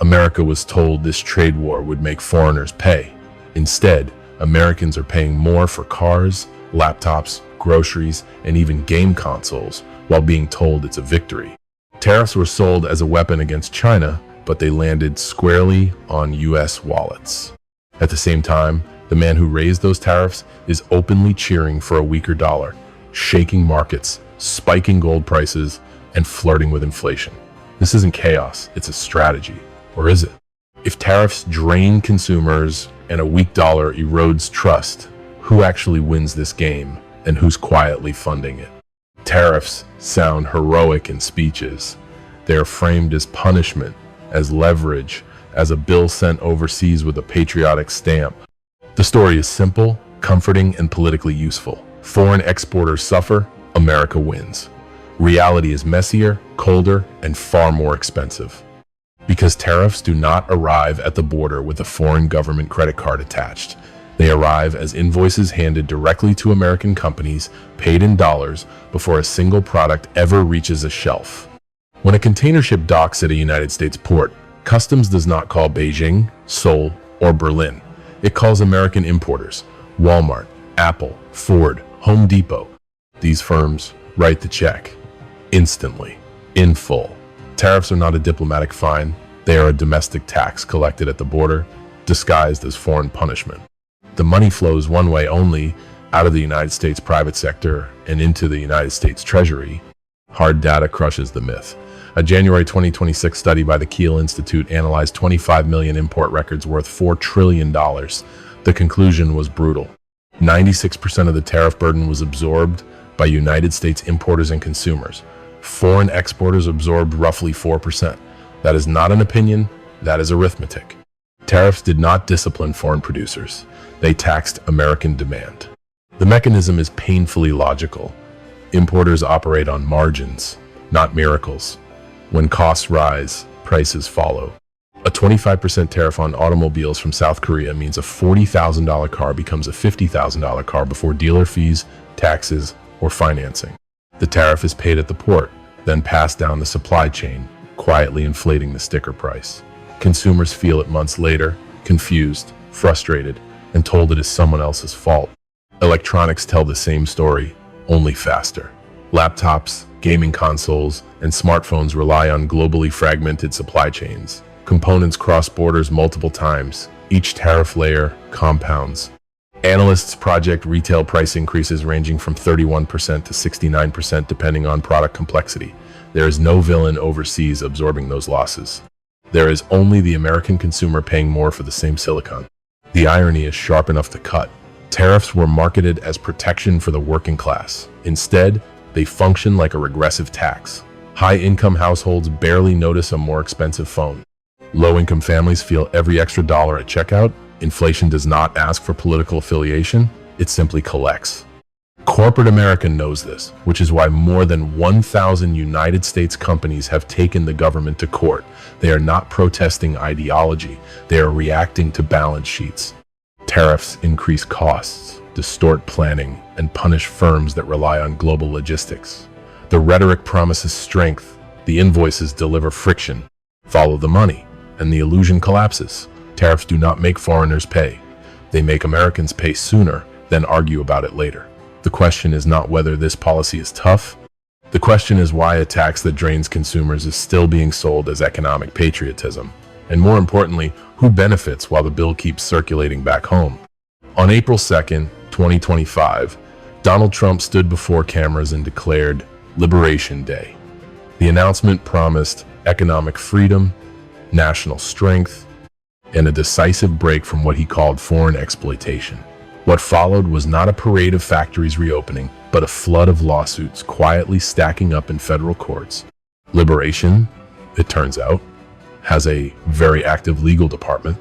America was told this trade war would make foreigners pay. Instead, Americans are paying more for cars, laptops, groceries, and even game consoles while being told it's a victory. Tariffs were sold as a weapon against China, but they landed squarely on U.S. wallets. At the same time, the man who raised those tariffs is openly cheering for a weaker dollar, shaking markets, spiking gold prices, and flirting with inflation. This isn't chaos, it's a strategy. Or is it? If tariffs drain consumers and a weak dollar erodes trust, who actually wins this game and who's quietly funding it? Tariffs sound heroic in speeches. They are framed as punishment, as leverage, as a bill sent overseas with a patriotic stamp. The story is simple, comforting, and politically useful. Foreign exporters suffer, America wins. Reality is messier, colder, and far more expensive. Because tariffs do not arrive at the border with a foreign government credit card attached. They arrive as invoices handed directly to American companies, paid in dollars, before a single product ever reaches a shelf. When a container ship docks at a United States port, Customs does not call Beijing, Seoul, or Berlin. It calls American importers, Walmart, Apple, Ford, Home Depot. These firms write the check instantly, in full. Tariffs are not a diplomatic fine. They are a domestic tax collected at the border, disguised as foreign punishment. The money flows one way only, out of the United States private sector and into the United States Treasury. Hard data crushes the myth. A January 2026 study by the Kiel Institute analyzed 25 million import records worth $4 trillion. The conclusion was brutal. 96% of the tariff burden was absorbed by United States importers and consumers. Foreign exporters absorbed roughly 4%. That is not an opinion, that is arithmetic. Tariffs did not discipline foreign producers. They taxed American demand. The mechanism is painfully logical. Importers operate on margins, not miracles. When costs rise, prices follow. A 25% tariff on automobiles from South Korea means a $40,000 car becomes a $50,000 car before dealer fees, taxes, or financing. The tariff is paid at the port, then passed down the supply chain, quietly inflating the sticker price. Consumers feel it months later, confused, frustrated, and told it is someone else's fault. Electronics tell the same story, only faster. Laptops, gaming consoles, and smartphones rely on globally fragmented supply chains. Components cross borders multiple times. Each tariff layer compounds. Analysts project retail price increases ranging from 31% to 69% depending on product complexity. There is no villain overseas absorbing those losses. There is only the American consumer paying more for the same silicon. The irony is sharp enough to cut. Tariffs were marketed as protection for the working class. Instead, they function like a regressive tax. High-income households barely notice a more expensive phone. Low-income families feel every extra dollar at checkout. Inflation does not ask for political affiliation, it simply collects. Corporate America knows this, which is why more than 1,000 United States companies have taken the government to court. They are not protesting ideology, they are reacting to balance sheets. Tariffs increase costs, distort planning, and punish firms that rely on global logistics. The rhetoric promises strength, the invoices deliver friction. Follow the money, and the illusion collapses. Tariffs do not make foreigners pay. They make Americans pay sooner, then argue about it later. The question is not whether this policy is tough. The question is why a tax that drains consumers is still being sold as economic patriotism. And more importantly, who benefits while the bill keeps circulating back home? On April 2nd, 2025, Donald Trump stood before cameras and declared Liberation Day. The announcement promised economic freedom, national strength, and a decisive break from what he called foreign exploitation. What followed was not a parade of factories reopening, but a flood of lawsuits quietly stacking up in federal courts. Liberation, it turns out, has a very active legal department.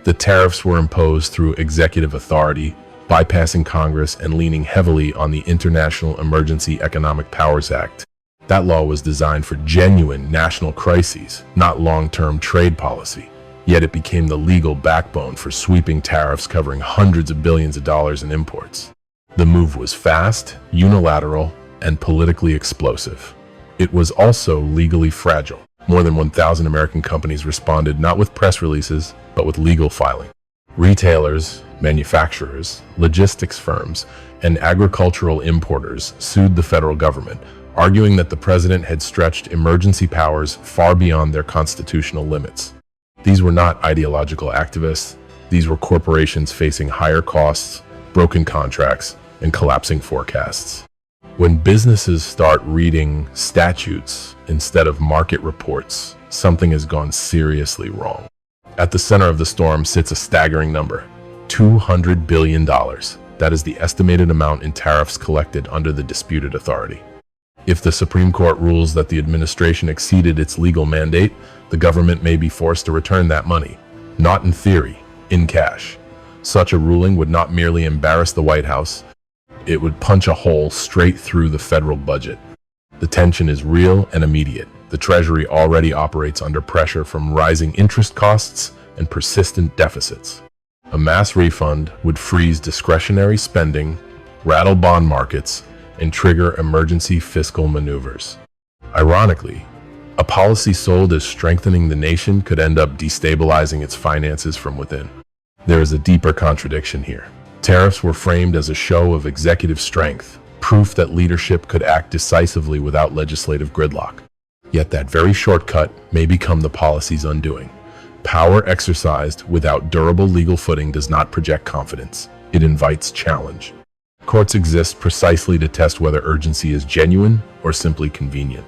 The tariffs were imposed through executive authority, bypassing Congress and leaning heavily on the International Emergency Economic Powers Act. That law was designed for genuine national crises, not long-term trade policy. Yet it became the legal backbone for sweeping tariffs covering hundreds of billions of dollars in imports. The move was fast, unilateral, and politically explosive. It was also legally fragile. More than 1,000 American companies responded not with press releases, but with legal filing. Retailers, manufacturers, logistics firms, and agricultural importers sued the federal government, arguing that the president had stretched emergency powers far beyond their constitutional limits. These were not ideological activists. These were corporations facing higher costs, broken contracts, and collapsing forecasts. When businesses start reading statutes instead of market reports, something has gone seriously wrong. At the center of the storm sits a staggering number: $200 billion. That is the estimated amount in tariffs collected under the disputed authority. If the Supreme Court rules that the administration exceeded its legal mandate, the government may be forced to return that money, not in theory, in cash. Such a ruling would not merely embarrass the White House, it would punch a hole straight through the federal budget. The tension is real and immediate. The Treasury already operates under pressure from rising interest costs and persistent deficits. A mass refund would freeze discretionary spending, rattle bond markets, and trigger emergency fiscal maneuvers. Ironically, a policy sold as strengthening the nation could end up destabilizing its finances from within. There is a deeper contradiction here. Tariffs were framed as a show of executive strength, proof that leadership could act decisively without legislative gridlock. Yet that very shortcut may become the policy's undoing. Power exercised without durable legal footing does not project confidence. It invites challenge. Courts exist precisely to test whether urgency is genuine or simply convenient.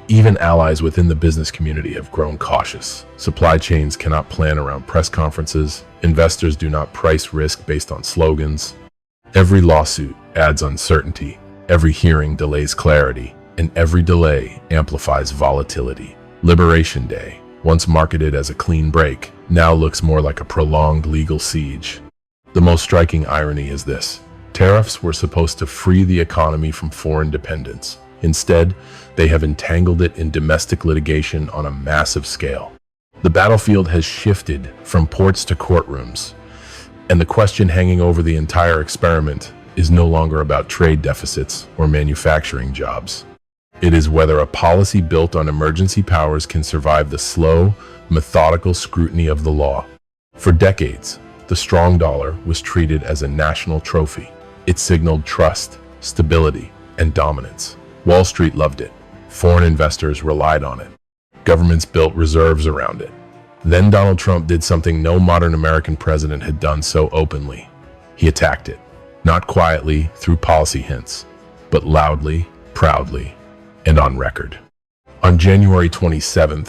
Even allies within the business community have grown cautious. Supply chains cannot plan around press conferences. Investors do not price risk based on slogans. Every lawsuit adds uncertainty. Every hearing delays clarity. And every delay amplifies volatility. Liberation Day, once marketed as a clean break, now looks more like a prolonged legal siege. The most striking irony is this: tariffs were supposed to free the economy from foreign dependence. Instead, they have entangled it in domestic litigation on a massive scale. The battlefield has shifted from ports to courtrooms, and the question hanging over the entire experiment is no longer about trade deficits or manufacturing jobs. It is whether a policy built on emergency powers can survive the slow, methodical scrutiny of the law. For decades, the strong dollar was treated as a national trophy. It signaled trust, stability, and dominance. Wall Street loved it. Foreign investors relied on it. Governments built reserves around it. Then Donald Trump did something no modern American president had done so openly. He attacked it, not quietly through policy hints, but loudly, proudly, and on record. On January 27,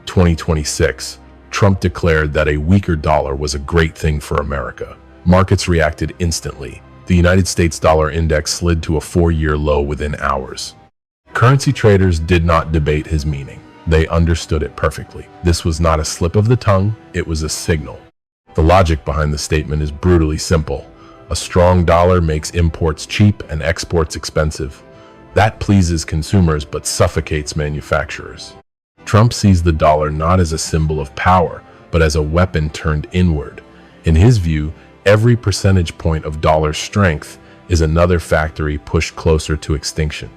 2026, Trump declared that a weaker dollar was a great thing for America. Markets reacted instantly. The United States dollar index slid to a 4-year low within hours. Currency traders did not debate his meaning. They understood it perfectly. This was not a slip of the tongue, it was a signal. The logic behind the statement is brutally simple. A strong dollar makes imports cheap and exports expensive. That pleases consumers but suffocates manufacturers. Trump sees the dollar not as a symbol of power, but as a weapon turned inward. In his view, every percentage point of dollar strength is another factory pushed closer to extinction.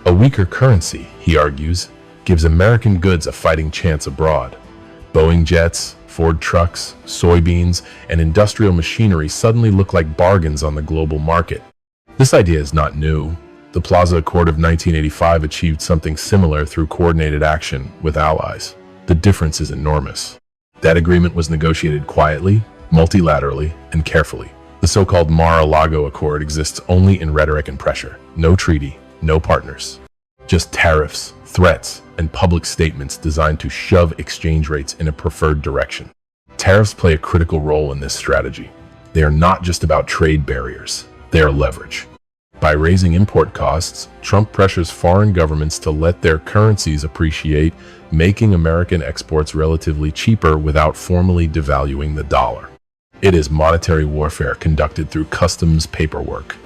A weaker currency, he argues, gives American goods a fighting chance abroad. Boeing jets, Ford trucks, soybeans, and industrial machinery suddenly look like bargains on the global market. This idea is not new. The Plaza Accord of 1985 achieved something similar through coordinated action with allies. The difference is enormous. That agreement was negotiated quietly, multilaterally, and carefully. The so-called Mar-a-Lago Accord exists only in rhetoric and pressure. No treaty, no partners. Just tariffs, threats, and public statements designed to shove exchange rates in a preferred direction. Tariffs play a critical role in this strategy. They are not just about trade barriers, they are leverage. By raising import costs, Trump pressures foreign governments to let their currencies appreciate, making American exports relatively cheaper without formally devaluing the dollar. It is monetary warfare conducted through customs paperwork.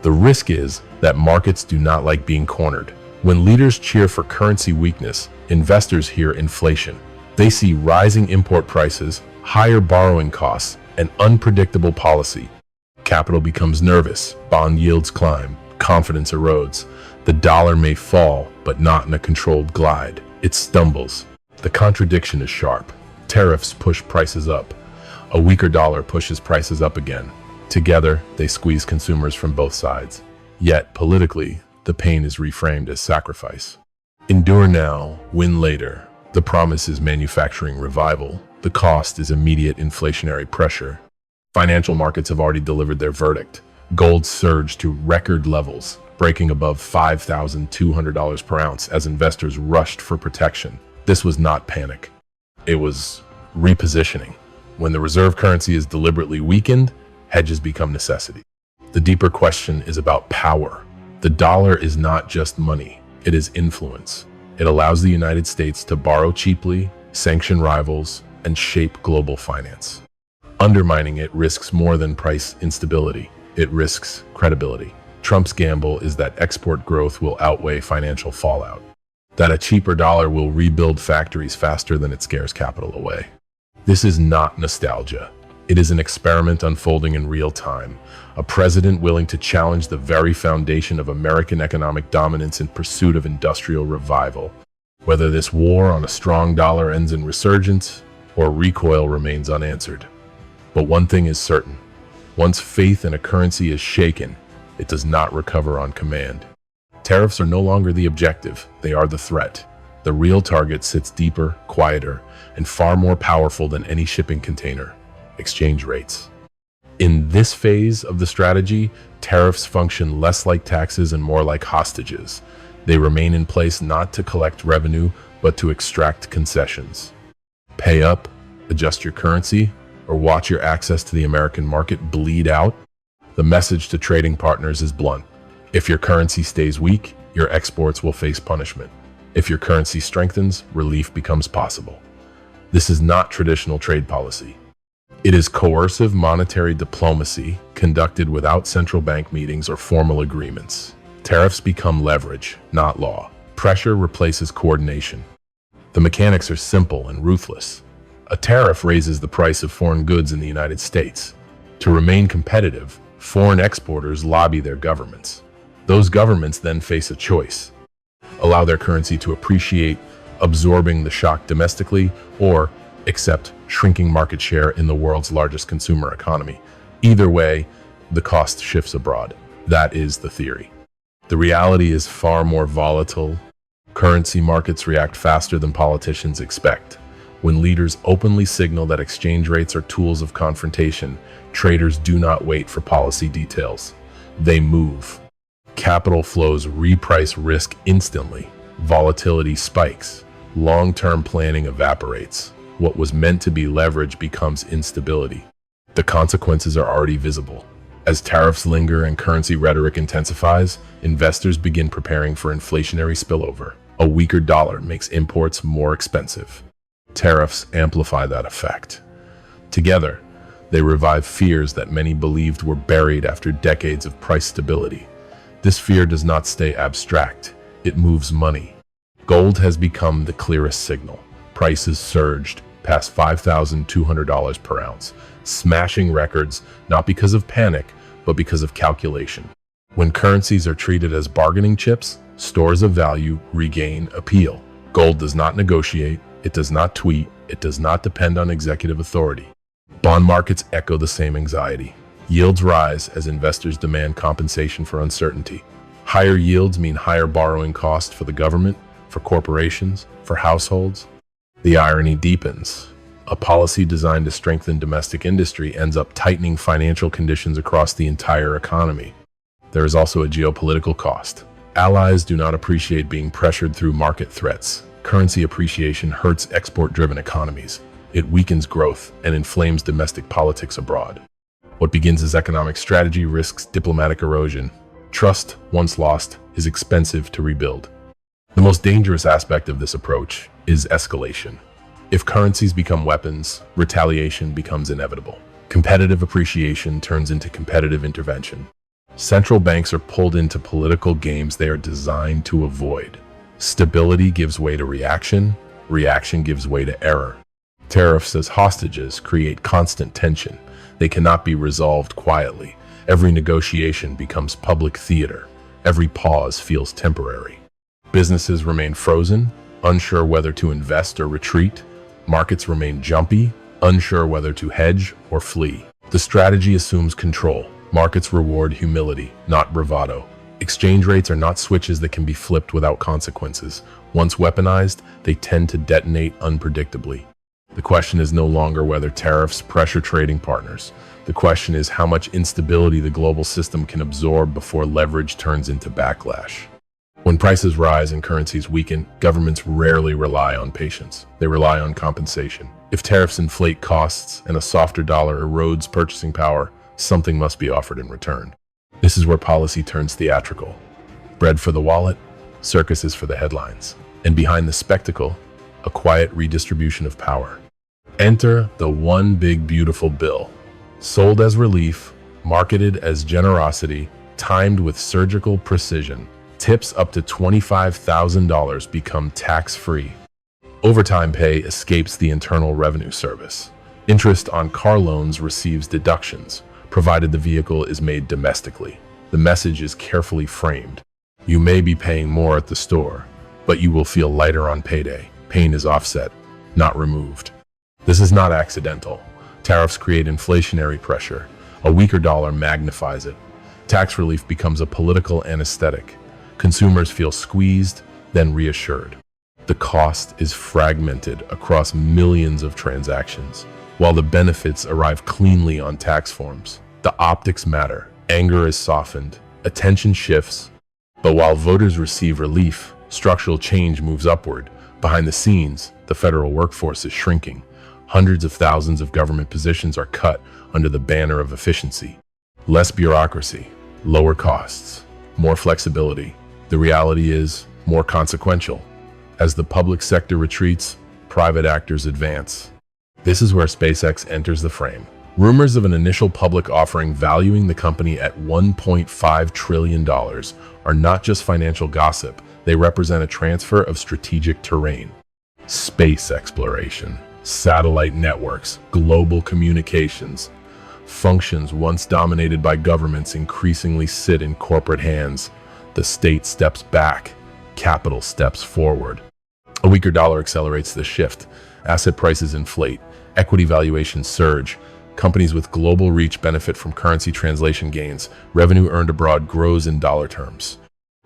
The risk is that markets do not like being cornered. When leaders cheer for currency weakness, investors hear inflation. They see rising import prices, higher borrowing costs, and unpredictable policy. Capital becomes nervous, bond yields climb, confidence erodes. The dollar may fall, but not in a controlled glide. It stumbles. The contradiction is sharp. Tariffs push prices up. A weaker dollar pushes prices up again. Together, they squeeze consumers from both sides. Yet, politically, the pain is reframed as sacrifice. Endure now, win later. The promise is manufacturing revival. The cost is immediate inflationary pressure. Financial markets have already delivered their verdict. Gold surged to record levels, breaking above $5,200 per ounce as investors rushed for protection. This was not panic. It was repositioning. When the reserve currency is deliberately weakened, hedges become necessity. The deeper question is about power. The dollar is not just money, it is influence. It allows the United States to borrow cheaply, sanction rivals, and shape global finance. Undermining it risks more than price instability. It risks credibility. Trump's gamble is that export growth will outweigh financial fallout, that a cheaper dollar will rebuild factories faster than it scares capital away. This is not nostalgia. It is an experiment unfolding in real time, a president willing to challenge the very foundation of American economic dominance in pursuit of industrial revival. Whether this war on a strong dollar ends in resurgence or recoil remains unanswered. But one thing is certain. Once faith in a currency is shaken, it does not recover on command. Tariffs are no longer the objective, they are the threat. The real target sits deeper, quieter, and far more powerful than any shipping container: exchange rates. In this phase of the strategy, tariffs function less like taxes and more like hostages. They remain in place not to collect revenue, but to extract concessions. Pay up, adjust your currency, or watch your access to the American market bleed out. The message to trading partners is blunt. If your currency stays weak, your exports will face punishment. If your currency strengthens, relief becomes possible. This is not traditional trade policy. It is coercive monetary diplomacy conducted without central bank meetings or formal agreements. Tariffs become leverage, not law. Pressure replaces coordination. The mechanics are simple and ruthless. A tariff raises the price of foreign goods in the United States. To remain competitive, foreign exporters lobby their governments. Those governments then face a choice: allow their currency to appreciate, absorbing the shock domestically, or accept shrinking market share in the world's largest consumer economy. Either way, the cost shifts abroad. That is the theory. The reality is far more volatile. Currency markets react faster than politicians expect. When leaders openly signal that exchange rates are tools of confrontation, traders do not wait for policy details. They move. Capital flows reprice risk instantly. Volatility spikes. Long-term planning evaporates. What was meant to be leverage becomes instability. The consequences are already visible. As tariffs linger and currency rhetoric intensifies, investors begin preparing for inflationary spillover. A weaker dollar makes imports more expensive. Tariffs amplify that effect. Together, they revive fears that many believed were buried after decades of price stability. This fear does not stay abstract. It moves money. Gold has become the clearest signal. Prices surged past $5,200 per ounce, smashing records not because of panic, but because of calculation. When currencies are treated as bargaining chips, stores of value regain appeal. Gold does not negotiate, it does not tweet, it does not depend on executive authority. Bond markets echo the same anxiety. Yields rise as investors demand compensation for uncertainty. Higher yields mean higher borrowing costs for the government, for corporations, for households. The irony deepens. A policy designed to strengthen domestic industry ends up tightening financial conditions across the entire economy. There is also a geopolitical cost. Allies do not appreciate being pressured through market threats. Currency appreciation hurts export-driven economies. It weakens growth and inflames domestic politics abroad. What begins as economic strategy risks diplomatic erosion. Trust, once lost, is expensive to rebuild. The most dangerous aspect of this approach is escalation. If currencies become weapons, retaliation becomes inevitable. Competitive appreciation turns into competitive intervention. Central banks are pulled into political games they are designed to avoid. Stability gives way to reaction, reaction gives way to error. Tariffs as hostages create constant tension. They cannot be resolved quietly. Every negotiation becomes public theater. Every pause feels temporary. Businesses remain frozen, unsure whether to invest or retreat. Markets remain jumpy, unsure whether to hedge or flee. The strategy assumes control. Markets reward humility, not bravado. Exchange rates are not switches that can be flipped without consequences. Once weaponized, they tend to detonate unpredictably. The question is no longer whether tariffs pressure trading partners. The question is how much instability the global system can absorb before leverage turns into backlash. When prices rise and currencies weaken, governments rarely rely on patience. They rely on compensation. If tariffs inflate costs and a softer dollar erodes purchasing power, something must be offered in return. This is where policy turns theatrical. Bread for the wallet, circuses for the headlines. And behind the spectacle, a quiet redistribution of power. Enter the one big beautiful bill. Sold as relief, marketed as generosity, timed with surgical precision. Tips up to $25,000 become tax-free. Overtime pay escapes the Internal Revenue Service. Interest on car loans receives deductions, provided the vehicle is made domestically. The message is carefully framed. You may be paying more at the store, but you will feel lighter on payday. Pain is offset, not removed. This is not accidental. Tariffs create inflationary pressure. A weaker dollar magnifies it. Tax relief becomes a political anesthetic. Consumers feel squeezed, then reassured. The cost is fragmented across millions of transactions, while the benefits arrive cleanly on tax forms. The optics matter. Anger is softened. Attention shifts. But while voters receive relief, structural change moves upward. Behind the scenes, the federal workforce is shrinking. Hundreds of thousands of government positions are cut under the banner of efficiency. Less bureaucracy, lower costs, more flexibility. The reality is more consequential. As the public sector retreats, private actors advance. This is where SpaceX enters the frame. Rumors of an initial public offering valuing the company at $1.5 trillion are not just financial gossip. They represent a transfer of strategic terrain. Space exploration, satellite networks, global communications. Functions once dominated by governments increasingly sit in corporate hands. The state steps back, capital steps forward. A weaker dollar accelerates this shift. Asset prices inflate, equity valuations surge. Companies with global reach benefit from currency translation gains. Revenue earned abroad grows in dollar terms.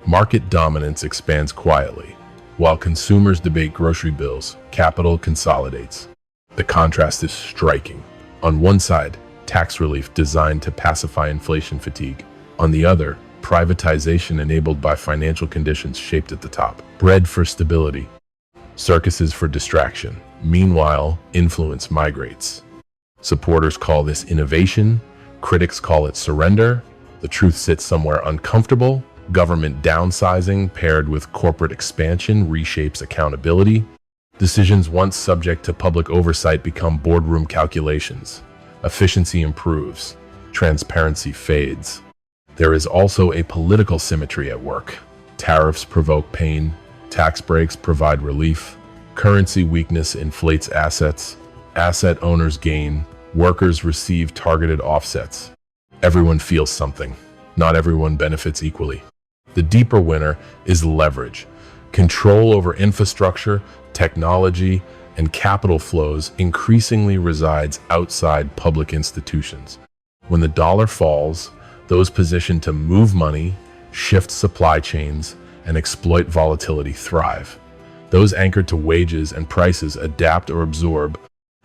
Market dominance expands quietly. While consumers debate grocery bills, capital consolidates. The contrast is striking. On one side, tax relief designed to pacify inflation fatigue. On the other, privatization enabled by financial conditions shaped at the top. Bread for stability, circuses for distraction. Meanwhile, influence migrates. Supporters call this innovation, critics call it surrender. The truth sits somewhere uncomfortable. Government downsizing paired with corporate expansion reshapes accountability. Decisions once subject to public oversight become boardroom calculations. Efficiency improves. Transparency fades. There is also a political symmetry at work. Tariffs provoke pain. Tax breaks provide relief. Currency weakness inflates assets. Asset owners gain. Workers receive targeted offsets. Everyone feels something. Not everyone benefits equally. The deeper winner is leverage. Control over infrastructure, technology, and capital flows increasingly resides outside public institutions. When the dollar falls, those positioned to move money, shift supply chains, and exploit volatility thrive. Those anchored to wages and prices adapt or absorb.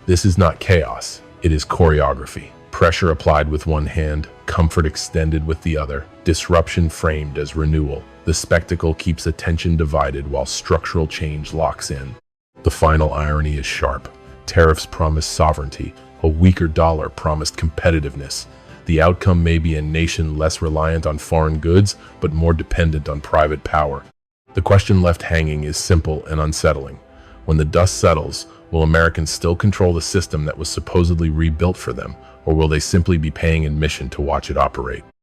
This is not chaos, it is choreography. Pressure applied with one hand, comfort extended with the other, disruption framed as renewal. The spectacle keeps attention divided while structural change locks in. The final irony is sharp. Tariffs promise sovereignty. A weaker dollar promised competitiveness. The outcome may be a nation less reliant on foreign goods, but more dependent on private power. The question left hanging is simple and unsettling. When the dust settles, will Americans still control the system that was supposedly rebuilt for them, or will they simply be paying admission to watch it operate?